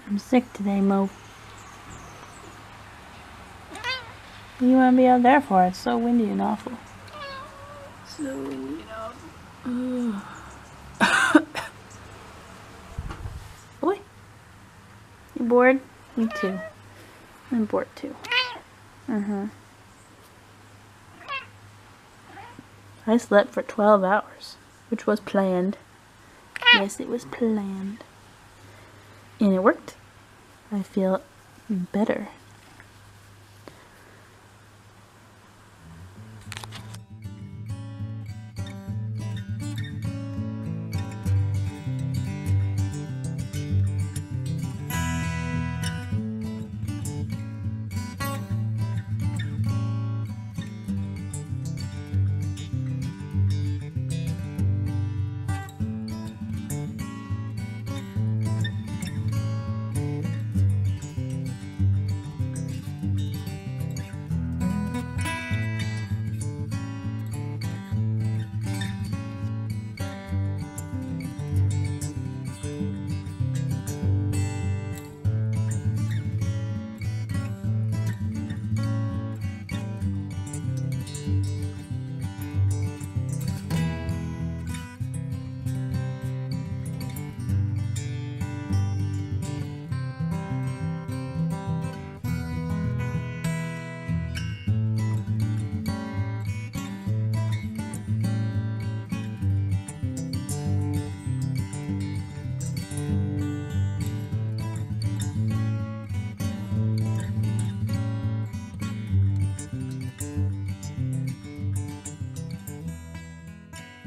I'm sick today, Mo. What do you want to be out there for? It's so windy and awful. So windy and awful. Boy, you bored? Me too. I'm bored too. I slept for 12 hours, which was planned. Yes, it was planned. And it worked. I feel better.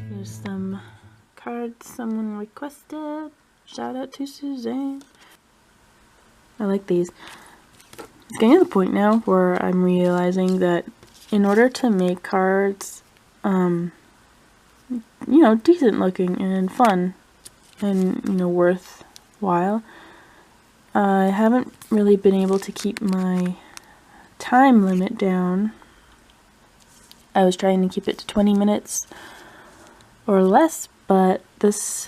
There's some cards someone requested. Shout out to Suzanne. I like these. It's getting to the point now where I'm realizing that in order to make cards, you know, decent looking and fun and, you know, worthwhile, I haven't really been able to keep my time limit down. I was trying to keep it to 20 minutes or less, but this,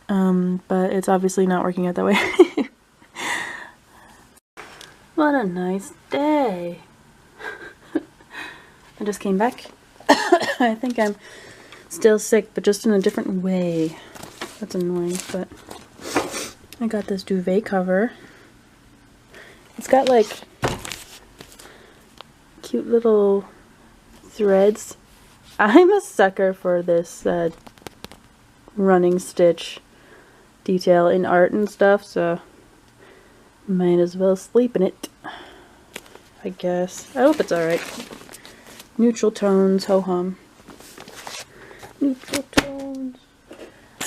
but it's obviously not working out that way. What a nice day. I just came back. I think I'm still sick, but just in a different way. That's annoying, but I got this duvet cover. It's got like cute little threads. I'm a sucker for this running stitch detail in art and stuff, so might as well sleep in it, I guess. I hope it's alright. Neutral tones, ho-hum. Neutral tones.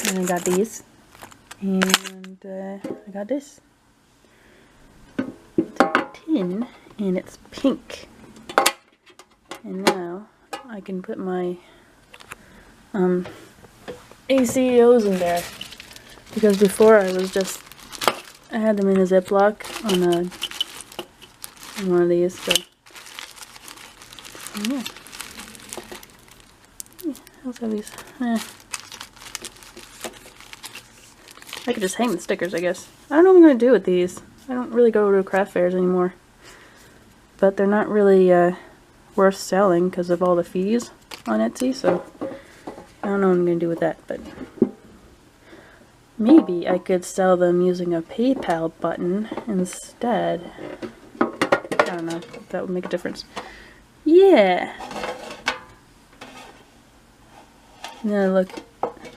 And I got these. And I got this. It's a tin, and it's pink. And now I can put my ACOs in there. Because before I had them in a Ziploc on one of these, so yeah. I also have these. I could just hang the stickers, I guess. I don't know what I'm going to do with these. I don't really go to craft fairs anymore. But they're not really worth selling because of all the fees on Etsy, so I don't know what I'm going to do with that, but maybe I could sell them using a PayPal button instead. I don't know if that would make a difference. Yeah! And then look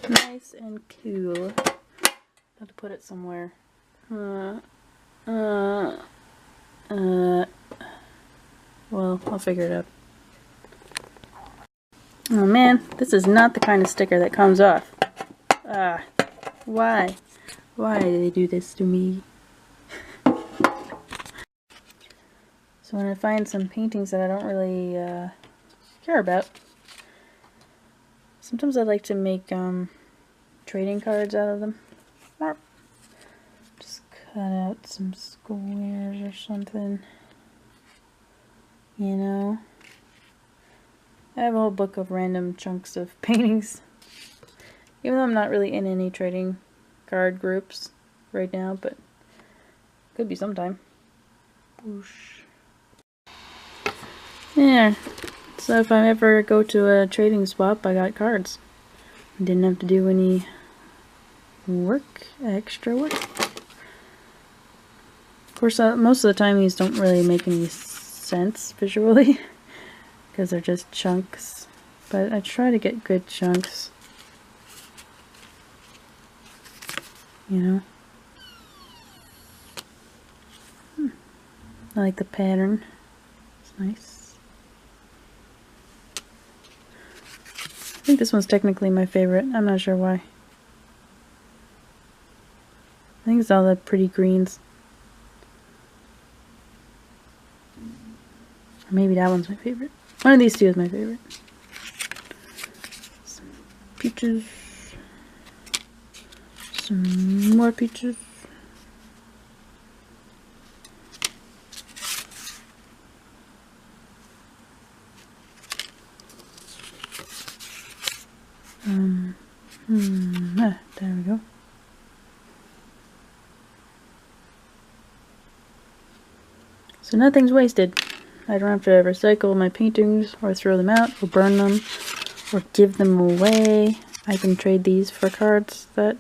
nice and cool. I have to put it somewhere. Well, I'll figure it out. Oh man, this is not the kind of sticker that comes off. Why? Why do they do this to me? So when I find some paintings that I don't really care about, sometimes I like to make trading cards out of them. Just cut out some squares or something. You know? I have a whole book of random chunks of paintings. Even though I'm not really in any trading card groups right now, but Could be sometime. Whoosh. Yeah. So if I ever go to a trading swap, I got cards. Didn't have to do any work, extra work. Of course, most of the time these don't really make any sense visually because they're just chunks, but I try to get good chunks, you know. I like the pattern. It's nice. I think this one's technically my favorite. I'm not sure why. I think it's all the pretty greens. Or maybe that one's my favorite. One of these two is my favorite. Some peaches. Some more peaches. There we go. So nothing's wasted. I don't have to recycle my paintings or throw them out or burn them or give them away. I can trade these for cards that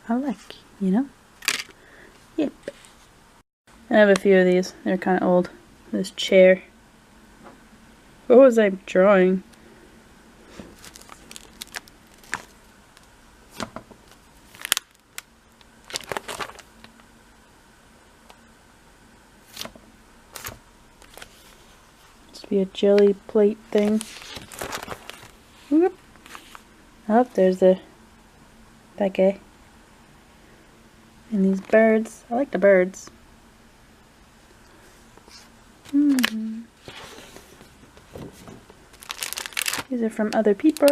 I like, you know? Yep. I have a few of these. They're kind of old. This chair. What was I drawing? Be a jelly plate thing. Whoop. Oh, there's that guy. And these birds. I like the birds. These are from other people.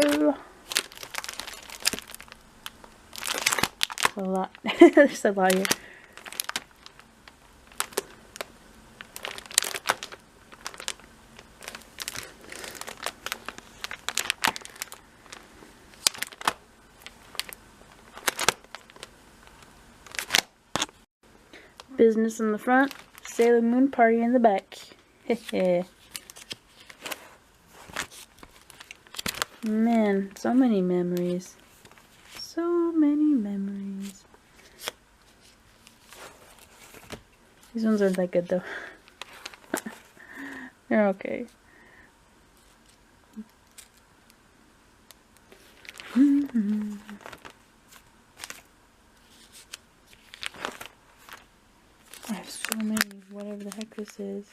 A lot. There's a lot here. Business in the front, Sailor Moon party in the back. Hehe. Man, so many memories. So many memories. These ones aren't that good though. They're okay. I have so many, whatever the heck this is.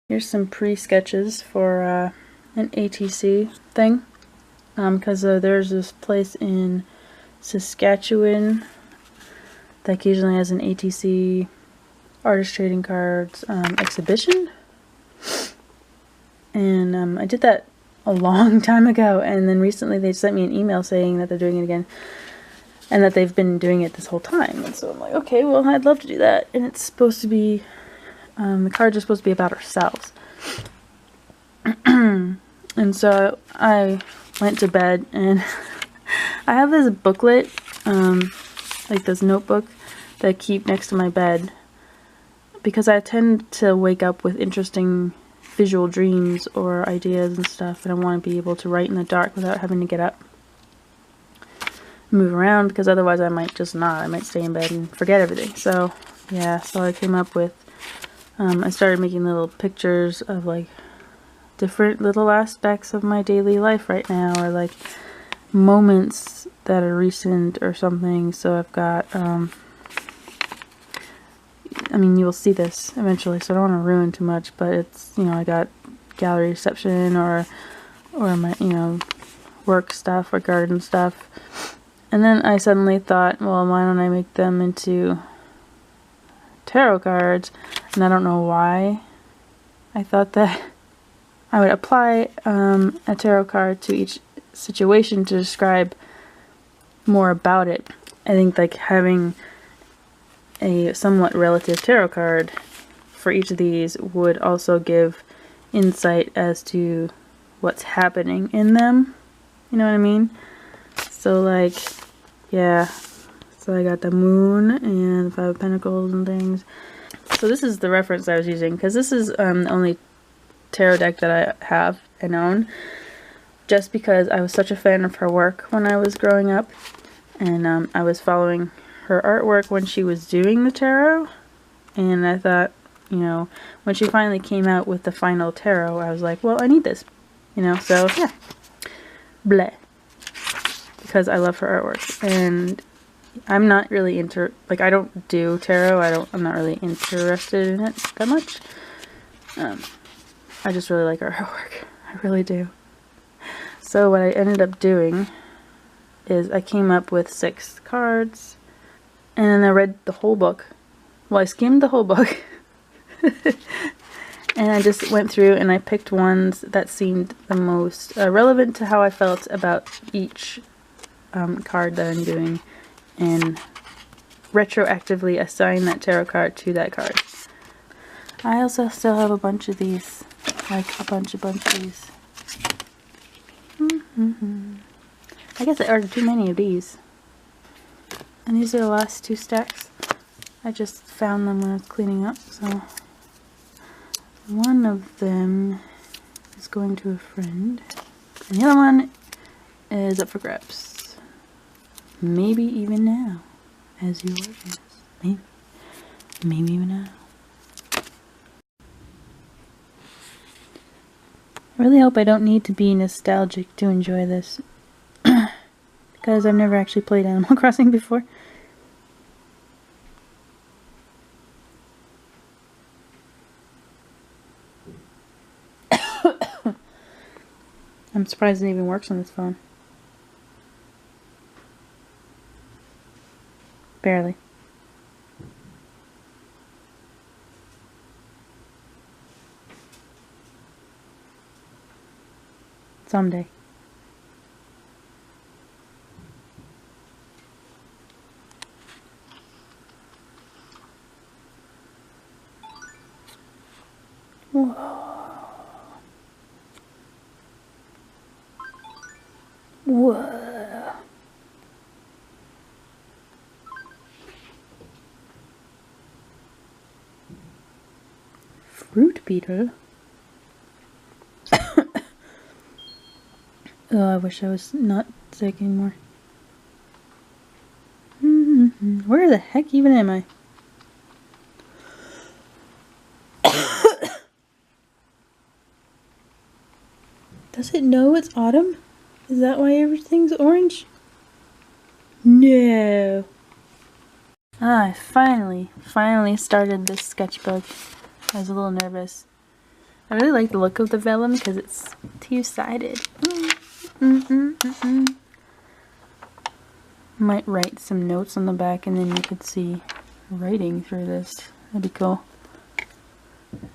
Here's some pre-sketches for an ATC thing, because there's this place in Saskatchewan that occasionally has an ATC artist trading cards exhibition, and I did that a long time ago, and then recently they sent me an email saying that they're doing it again and that they've been doing it this whole time, and so I'm like, okay, well, I'd love to do that. And it's supposed to be the cards are supposed to be about ourselves. And so I went to bed, and I have this booklet, like this notebook that I keep next to my bed, because I tend to wake up with interesting visual dreams or ideas and stuff, and I want to be able to write in the dark without having to get up, move around, because otherwise I might just not. I might stay in bed and forget everything. So yeah, so I came up with I started making little pictures of like different little aspects of my daily life right now, or like moments that are recent or something. So I've got I mean, you will see this eventually, so I don't want to ruin too much, but it's, you know, I got gallery reception or my, you know, work stuff or garden stuff. And then I suddenly thought, well, why don't I make them into tarot cards? And I don't know why I thought that I would apply a tarot card to each situation to describe more about it. I think like having a somewhat relative tarot card for each of these would also give insight as to what's happening in them. You know what I mean? So like, yeah. So I got the Moon and 5 of Pentacles and things. So this is the reference I was using, because this is the only tarot deck that I have and own, just because I was such a fan of her work when I was growing up, and I was following her artwork when she was doing the tarot, and I thought, you know, when she finally came out with the final tarot, I was like, well, I need this, you know, so yeah, bleh, because I love her artwork. And I'm not really into, like, I don't do tarot, I'm not really interested in it that much. I just really like her artwork, I really do. So what I ended up doing is I came up with 6 cards, and then I read the whole book. Well, I skimmed the whole book, and I just went through and I picked ones that seemed the most relevant to how I felt about each card that I'm doing, and retroactively assign that tarot card to that card. I also still have a bunch of these, like a bunch of these. I guess I ordered too many of these. And these are the last 2 stacks. I just found them when I was cleaning up, so one of them is going to a friend, and the other one is up for grabs. Maybe even now, as you watch this. Maybe even now. I really hope I don't need to be nostalgic to enjoy this, because I've never actually played Animal Crossing before. I'm surprised it even works on this phone. Barely. Someday. Whoa. Whoa. Fruit beetle? Oh, I wish I was not sick anymore. Where the heck even am I? Does it know it's autumn? Is that why everything's orange? No. I finally started this sketchbook. I was a little nervous. I really like the look of the vellum because it's 2-sided. Might write some notes on the back and then you could see writing through this. That'd be cool. I'm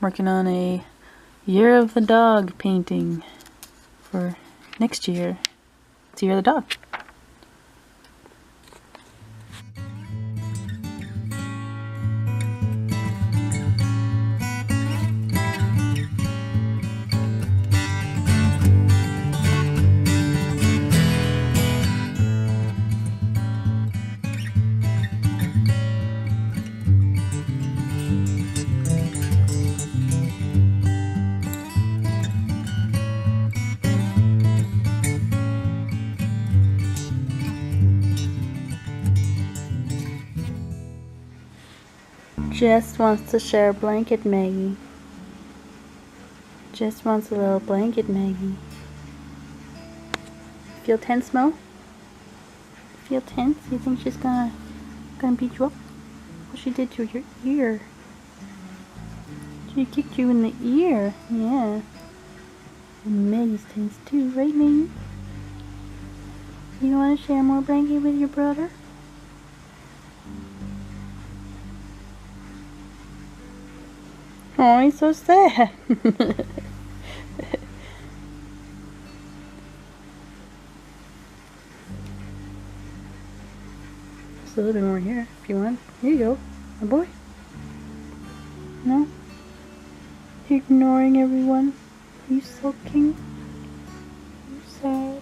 working on a Year of the Dog painting for next year. It's Year of the Dog. Just wants to share a blanket, Maggie. Just wants a little blanket, Maggie. Feel tense, Mo? Feel tense? You think she's gonna beat you up? what she did to your ear. She kicked you in the ear. Yeah. And Maggie stinks too, right, Maggie? You want to share more blanket with your brother? Oh, he's so sad. Just a little bit more here, if you want. Here you go, my boy. No? Ignoring everyone. You sulking? You sad?